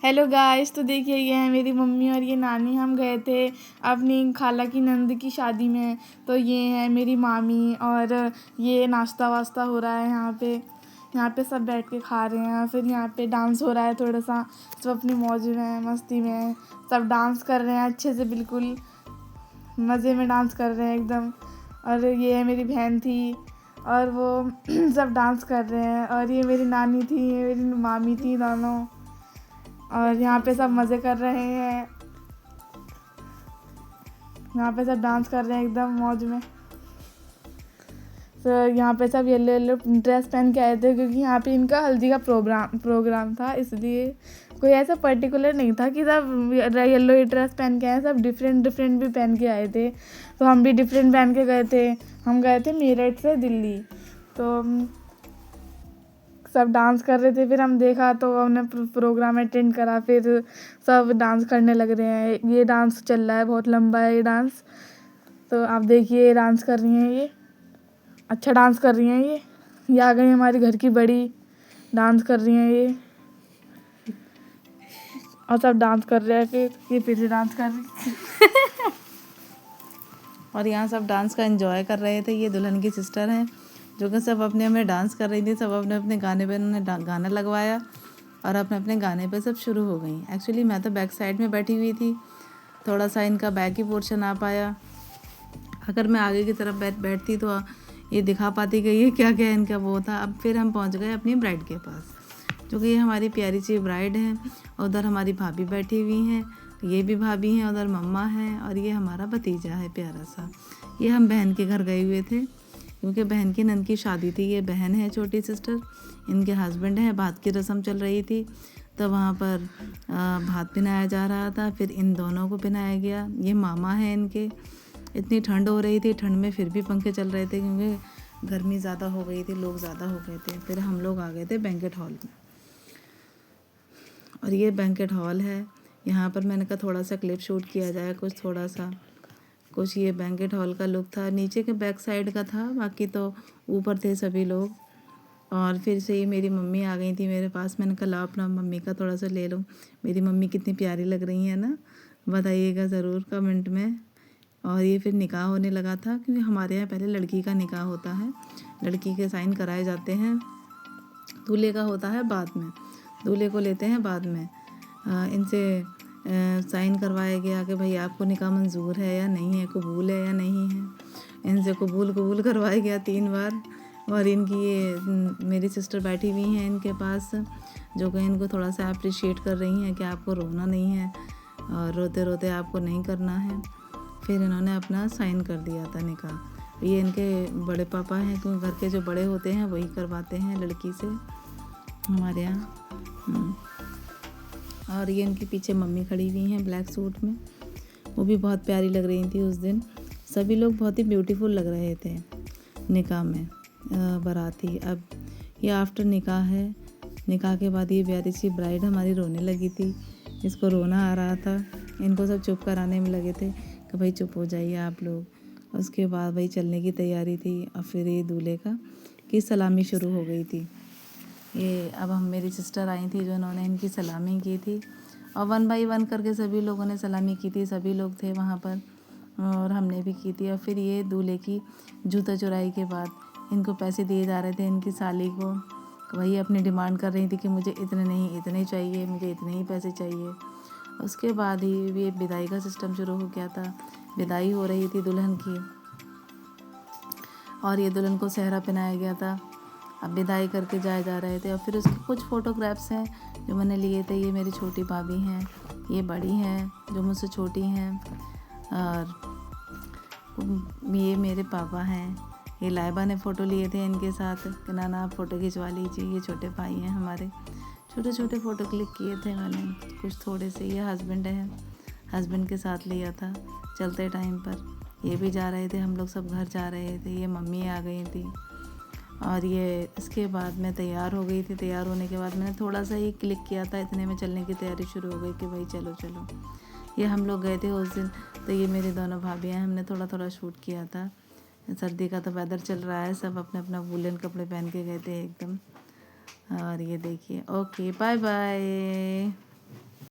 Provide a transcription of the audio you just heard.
Hello guys, तो देखिए ये है मेरी मम्मी और ये नानी। हम गए थे अपनी खाला की नंद की शादी में। तो ये है मेरी मामी और ये नाश्ता वास्ता हो रहा है यहाँ पे सब बैठ के खा रहे हैं। फिर यहाँ पे डांस हो रहा है थोड़ा सा, सब अपनी मौज में है, मस्ती में है। सब डांस कर रहे हैं अच्छे से, बिल्कुल मज़े में डांस कर रहे हैं एकदम। और ये है मेरी बहन थी और वो सब डांस कर रहे हैं। और ये मेरी नानी थी, ये मेरी मामी थी दोनों। और यहाँ पे सब मज़े कर रहे हैं, यहाँ पे सब डांस कर रहे हैं एकदम मौज में। तो यहाँ पे सब येलो येलो ड्रेस पहन के आए थे, क्योंकि यहाँ पे इनका हल्दी का प्रोग्राम था। इसलिए कोई ऐसा पर्टिकुलर नहीं था कि सब येलो ही ड्रेस पहन के आए, सब डिफरेंट भी पहन के आए थे। तो हम भी डिफरेंट पहन के गए थे। हम गए थे मेरठ से दिल्ली। तो सब डांस कर रहे थे, फिर हम देखा तो हमने प्रोग्राम अटेंड करा। फिर सब डांस करने लग रहे हैं। ये डांस चल रहा है, बहुत लंबा है ये डांस। तो आप देखिए, ये डांस कर रही हैं, ये अच्छा डांस कर रही हैं। ये आ गई हमारी घर की बड़ी, डांस कर रही हैं ये। और सब डांस कर रहे हैं, फिर से डांस कर रही और यहाँ सब डांस का एंजॉय कर रहे थे। ये दुल्हन की सिस्टर हैं, जो कि सब अपने अपने डांस कर रही थी। सब अपने अपने गाने पे उन्होंने गाना लगवाया और अपने अपने गाने पे सब शुरू हो गई। एक्चुअली मैं तो बैक साइड में बैठी हुई थी, थोड़ा सा इनका बैक ही पोर्शन आ पाया। अगर मैं आगे की तरफ बैठती तो ये दिखा पाती कि ये क्या क्या इनका वो था। अब फिर हम पहुँच गए अपनी ब्राइड के पास, जो कि ये हमारी प्यारी सी ब्राइड है। उधर हमारी भाभी बैठी हुई हैं, ये भी भाभी हैं, उधर मम्मा हैं, और ये हमारा भतीजा है प्यारा सा। ये हम बहन के घर गए हुए थे, क्योंकि बहन की नंद की शादी थी। ये बहन है छोटी सिस्टर, इनके हस्बैंड है। भात की रस्म चल रही थी, तो वहाँ पर भात पिनाया जा रहा था। फिर इन दोनों को पिनाया गया। ये मामा है इनके। इतनी ठंड हो रही थी, ठंड में फिर भी पंखे चल रहे थे, क्योंकि गर्मी ज़्यादा हो गई थी, लोग ज़्यादा हो गए थे। फिर हम लोग आ गए थे बैंकेट हॉल में, और ये बैंकेट हॉल है। यहाँ पर मैंने कहा थोड़ा सा क्लिप शूट किया जाए, कुछ ये बैंकेट हॉल का लुक था। नीचे के बैक साइड का था, बाकी तो ऊपर थे सभी लोग। और फिर से ये मेरी मम्मी आ गई थी मेरे पास। मैंने कहा अपना मम्मी का थोड़ा सा ले लो। मेरी मम्मी कितनी प्यारी लग रही है ना, बताइएगा ज़रूर कमेंट में। और ये फिर निकाह होने लगा था, क्योंकि हमारे यहाँ पहले लड़की का निकाह होता है, लड़की के साइन कराए जाते हैं। दूल्हे का होता है बाद में, दूल्हे को लेते हैं बाद में। इनसे साइन करवाया गया कि भाई आपको निकाह मंजूर है या नहीं है, कबूल है या नहीं है। इनसे कबूल करवाया गया 3 बार। और इनकी ये मेरी सिस्टर बैठी हुई हैं इनके पास, जो कि इनको थोड़ा सा अप्रिशिएट कर रही हैं कि आपको रोना नहीं है और रोते रोते आपको नहीं करना है। फिर इन्होंने अपना साइन कर दिया था निकाह। ये इनके बड़े पापा हैं, क्योंकि घर के जो बड़े होते हैं वही करवाते हैं लड़की से हमारे यहाँ। और ये इनके पीछे मम्मी खड़ी हुई हैं ब्लैक सूट में, वो भी बहुत प्यारी लग रही थी उस दिन। सभी लोग बहुत ही ब्यूटीफुल लग रहे थे निकाह में, बाराती। अब ये आफ्टर निकाह है। निकाह के बाद ये प्यारी सी ब्राइड हमारी रोने लगी थी, इसको रोना आ रहा था। इनको सब चुप कराने में लगे थे कि भाई चुप हो जाइए आप लोग। उसके बाद भाई चलने की तैयारी थी, और फिर ये दूल्हे की सलामी शुरू हो गई थी। ये अब मेरी सिस्टर आई थी, जो उन्होंने इनकी सलामी की थी, और 1 बाय 1 करके सभी लोगों ने सलामी की थी। सभी लोग थे वहाँ पर, और हमने भी की थी। और फिर ये दूल्हे की जूता चुराई के बाद इनको पैसे दिए जा रहे थे, इनकी साली को। वही अपनी डिमांड कर रही थी कि मुझे इतने नहीं, इतने चाहिए, मुझे इतने ही पैसे चाहिए। उसके बाद ही ये विदाई का सिस्टम शुरू हो गया था। विदाई हो रही थी दुल्हन की, और ये दुल्हन को सेहरा पहनाया गया था। अब विदाई करके जाए जा रहे थे। और फिर उसके कुछ फ़ोटोग्राफ्स हैं जो मैंने लिए थे। ये मेरी छोटी भाभी हैं, ये बड़ी हैं जो मुझसे छोटी हैं, और ये मेरे पापा हैं। ये लाइबा ने फ़ोटो लिए थे इनके साथ कि नाना आप फ़ोटो खिंचवा लीजिए। ये छोटे भाई हैं हमारे, छोटे छोटे फ़ोटो क्लिक किए थे मैंने कुछ थोड़े से। ये हस्बैंड है, हस्बैंड के साथ लिया था चलते टाइम पर। ये भी जा रहे थे, हम लोग सब घर जा रहे थे। ये मम्मी आ गई थी। और ये इसके बाद मैं तैयार हो गई थी। तैयार होने के बाद मैंने थोड़ा सा ही क्लिक किया था, इतने में चलने की तैयारी शुरू हो गई कि भाई चलो चलो। ये हम लोग गए थे उस दिन, तो ये मेरी दोनों भाभियाँ हैं, हमने थोड़ा थोड़ा शूट किया था। सर्दी का तो वेदर चल रहा है, सब अपने अपना वूलन कपड़े पहन के गए थे एकदम। और ये देखिए, ओके बाय बाय।